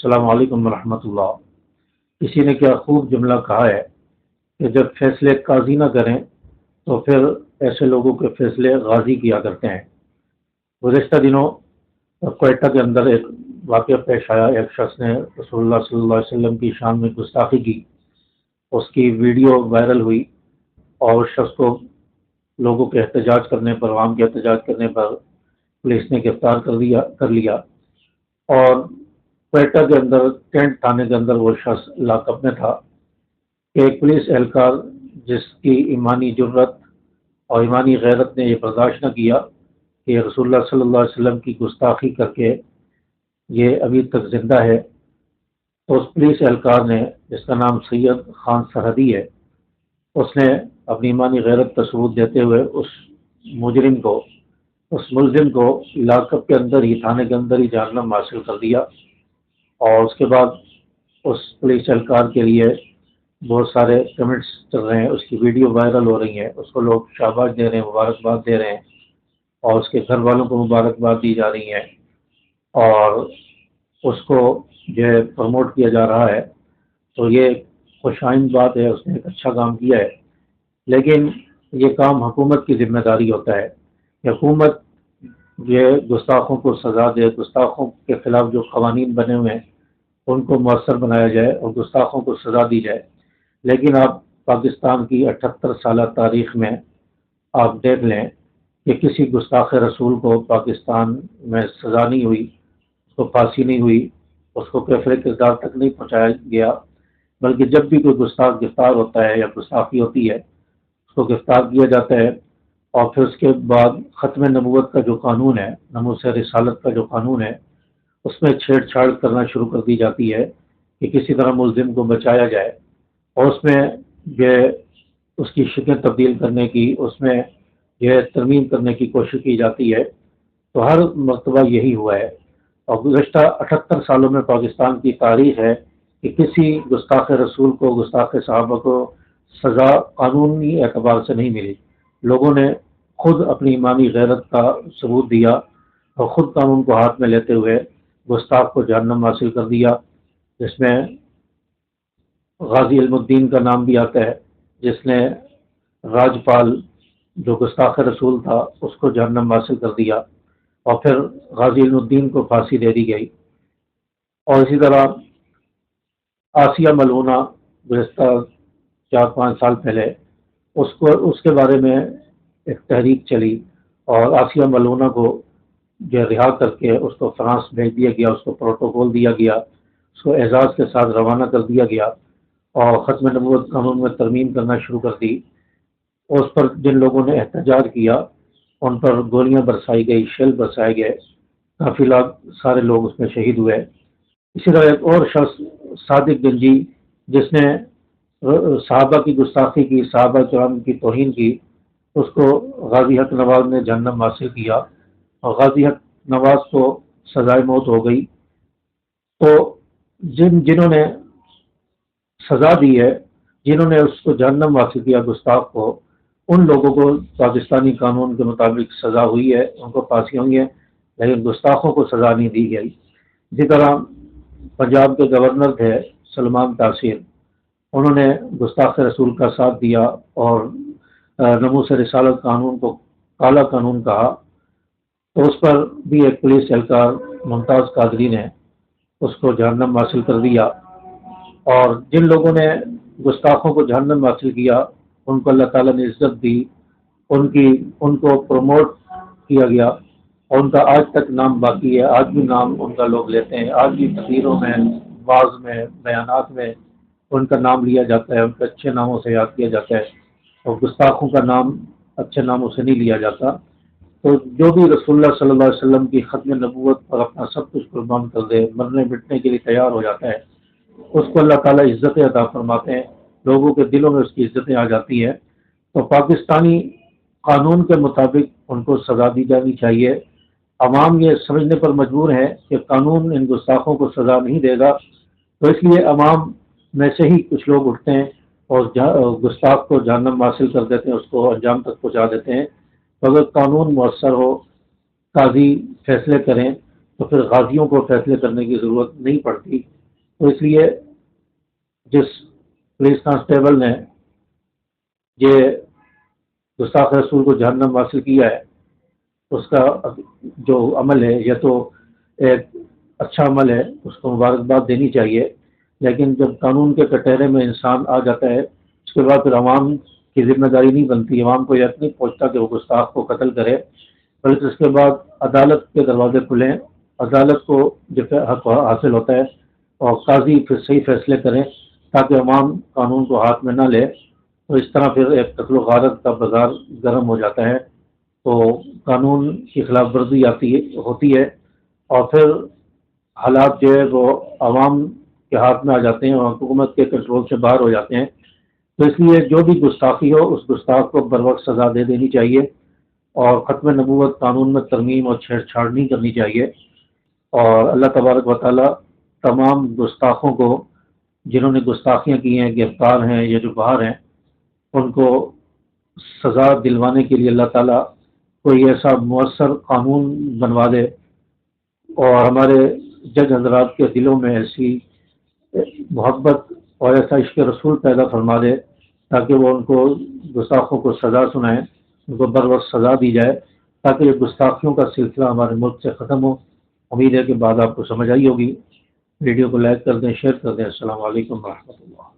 السلام علیکم ورحمۃ اللہ۔ کسی نے کیا خوب جملہ کہا ہے کہ جب فیصلے قاضی نہ کریں تو پھر ایسے لوگوں کے فیصلے غازی کیا کرتے ہیں۔ گزشتہ دنوں کوئٹہ کے اندر ایک واقعہ پیش آیا۔ ایک شخص نے رسول اللہ صلی اللہ علیہ وسلم کی شان میں گستاخی کی، اس کی ویڈیو وائرل ہوئی اور اس شخص کو لوگوں کے احتجاج کرنے پر، عوام کے احتجاج کرنے پر پولیس نے گرفتار کر لیا اور کوئٹہ کے اندر کینٹ تھانے کے اندر وہ شخص لاک اپ میں تھا کہ ایک پولیس اہلکار جس کی ایمانی جرت اور ایمانی غیرت نے یہ برداشت نہ کیا کہ رسول اللہ صلی اللہ علیہ وسلم کی گستاخی کر کے یہ ابھی تک زندہ ہے، تو اس پولیس اہلکار نے، جس کا نام سید خان سرحدی ہے، اس نے اپنی ایمانی غیرت کا ثبوت دیتے ہوئے اس مجرم کو، اس ملزم کو لاک اپ کے اندر ہی، تھانے کے اندر ہی جہنم حاصل کر دیا۔ اور اس کے بعد اس پولیس اہلکار کے لیے بہت سارے کمنٹس چل رہے ہیں، اس کی ویڈیو وائرل ہو رہی ہیں، اس کو لوگ شاباش دے رہے ہیں، مبارکباد دے رہے ہیں اور اس کے گھر والوں کو مبارکباد دی جا رہی ہیں اور اس کو جو ہے پروموٹ کیا جا رہا ہے۔ تو یہ خوش آئند بات ہے، اس نے ایک اچھا کام کیا ہے، لیکن یہ کام حکومت کی ذمہ داری ہوتا ہے کہ حکومت یہ گستاخوں کو سزا دے، گستاخوں کے خلاف جو قوانین بنے ہوئے ہیں ان کو مؤثر بنایا جائے اور گستاخوں کو سزا دی جائے۔ لیکن آپ پاکستان کی 78 سالہ تاریخ میں آپ دیکھ لیں کہ کسی گستاخ رسول کو پاکستان میں سزا نہیں ہوئی، اس کو پھانسی نہیں ہوئی، اس کو کیفر کردار تک نہیں پہنچایا گیا، بلکہ جب بھی کوئی گستاخ گرفتار ہوتا ہے یا گستاخی ہوتی ہے اس کو گرفتار کیا جاتا ہے اور پھر اس کے بعد ختم نبوت کا جو قانون ہے، ناموس رسالت کا جو قانون ہے، اس میں چھیڑ چھاڑ کرنا شروع کر دی جاتی ہے کہ کسی طرح ملزم کو بچایا جائے، اور اس میں یہ اس کی شکل تبدیل کرنے کی، اس میں یہ ترمیم کرنے کی کوشش کی جاتی ہے۔ تو ہر مرتبہ یہی ہوا ہے اور گزشتہ 78 سالوں میں پاکستان کی تاریخ ہے کہ کسی گستاخ رسول کو، گستاخ صحابہ کو سزا قانونی اعتبار سے نہیں ملی۔ لوگوں نے خود اپنی ایمانی غیرت کا ثبوت دیا اور خود قانون کو ہاتھ میں لیتے ہوئے گستاخ کو جہنم حاصل کر دیا، جس میں غازی علم الدین کا نام بھی آتا ہے، جس نے راجپال جو گستاخ رسول تھا اس کو جہنم حاصل کر دیا اور پھر غازی علم الدین کو پھانسی دے دی گئی۔ اور اسی طرح آسیہ ملعونہ گزشتہ 4-5 سال پہلے اس کے بارے میں ایک تحریک چلی اور آسیہ ملعونہ کو جو رہا کر کے اس کو فرانس بھیج دیا گیا، اس کو پروٹوکول دیا گیا، اس کو اعزاز کے ساتھ روانہ کر دیا گیا اور ختم نبوت قانون میں ترمیم کرنا شروع کر دی۔ اس پر جن لوگوں نے احتجاج کیا ان پر گولیاں برسائی گئی، شیل برسائے گئے، کافی سارے لوگ اس میں شہید ہوئے۔ اسی طرح ایک اور شخص صادق گنجی، جس نے صحابہ کی گستاخی کی، صحابہ کرام کی توہین کی، اس کو غازی حق نواز نے جہنم حاصل کیا اور غازی حق نواز کو سزائے موت ہو گئی۔ تو جنہوں نے سزا دی ہے، جنہوں نے اس کو جہنم حاصل کیا گستاخ کو، ان لوگوں کو پاکستانی قانون کے مطابق سزا ہوئی ہے، ان کو پھانسی ہوئی ہے، لیکن گستاخوں کو سزا نہیں دی گئی۔ اسی طرح پنجاب کے گورنر تھے سلمان تاثیر، انہوں نے گستاخ رسول کا ساتھ دیا اور ناموس رسالت قانون کو کالا قانون کہا، تو اس پر بھی ایک پولیس اہلکار ممتاز قادری نے اس کو جہنم حاصل کر دیا۔ اور جن لوگوں نے گستاخوں کو جہنم حاصل کیا ان کو اللہ تعالیٰ نے عزت دی، ان کو پروموٹ کیا گیا اور ان کا آج تک نام باقی ہے، آج بھی نام ان کا لوگ لیتے ہیں، آج بھی تقریروں میں، وعظ میں، بیانات میں ان کا نام لیا جاتا ہے، ان کے اچھے ناموں سے یاد کیا جاتا ہے اور گستاخوں کا نام اچھے ناموں سے نہیں لیا جاتا۔ تو جو بھی رسول اللہ صلی اللہ علیہ وسلم کی ختم نبوت پر اپنا سب کچھ قربان کر دے، مرنے مٹنے کے لیے تیار ہو جاتا ہے، اس کو اللہ تعالیٰ عزتیں عطا فرماتے ہیں، لوگوں کے دلوں میں اس کی عزتیں آ جاتی ہیں۔ تو پاکستانی قانون کے مطابق ان کو سزا دی جانی چاہیے۔ عوام یہ سمجھنے پر مجبور ہے کہ قانون ان گستاخوں کو سزا نہیں دے گا، تو اس لیے عوام میں سے ہی کچھ لوگ اٹھتے ہیں اور گستاخ کو جہنم حاصل کر دیتے ہیں، اس کو انجام تک پہنچا دیتے ہیں۔ تو اگر قانون مؤثر ہو، قاضی فیصلے کریں، تو پھر غازیوں کو فیصلے کرنے کی ضرورت نہیں پڑتی۔ تو اس لیے جس پولیس کانسٹیبل نے یہ گستاخ رسول کو جہنم حاصل کیا ہے، اس کا جو عمل ہے یہ تو ایک اچھا عمل ہے، اس کو مبارکباد دینی چاہیے، لیکن جب قانون کے کٹہرے میں انسان آ جاتا ہے اس کے بعد پھر عوام کی ذمہ داری نہیں بنتی، عوام کو یہ نہیں پہنچتا کہ وہ گستاخ کو قتل کرے، بلکہ اس کے بعد عدالت کے دروازے کھلیں، عدالت کو جو حق حاصل ہوتا ہے اور قاضی پھر صحیح فیصلے کریں تاکہ عوام قانون کو ہاتھ میں نہ لے، تو اس طرح پھر ایک قتل و غارت کا بازار گرم ہو جاتا ہے، تو قانون کی خلاف ورزی ہوتی ہے، اور پھر حالات جو ہے وہ عوام کے ہاتھ میں آ جاتے ہیں اور حکومت کے کنٹرول سے باہر ہو جاتے ہیں۔ تو اس لیے جو بھی گستاخی ہو اس گستاخ کو بروقت سزا دے دینی چاہیے، اور ختم نبوت قانون میں ترمیم اور چھیڑ چھاڑ نہیں کرنی چاہیے، اور اللہ تبارک و تعالیٰ تمام گستاخوں کو جنہوں نے گستاخیاں کی ہیں، گرفتار ہیں یا جو باہر ہیں، ان کو سزا دلوانے کے لیے اللہ تعالیٰ کوئی ایسا مؤثر قانون بنوا دے، اور ہمارے جج حضرات کے دلوں میں ایسی محبت اور ایسا عشق رسول پیدا فرما دے تاکہ وہ ان کو گستاخوں کو سزا سنائیں، ان کو بر وقت سزا دی جائے تاکہ یہ گستاخیوں کا سلسلہ ہمارے ملک سے ختم ہو۔ امید ہے کہ بات آپ کو سمجھ آئی ہوگی۔ ویڈیو کو لائک کر دیں، شیئر کر دیں۔ السلام علیکم ورحمۃ اللہ۔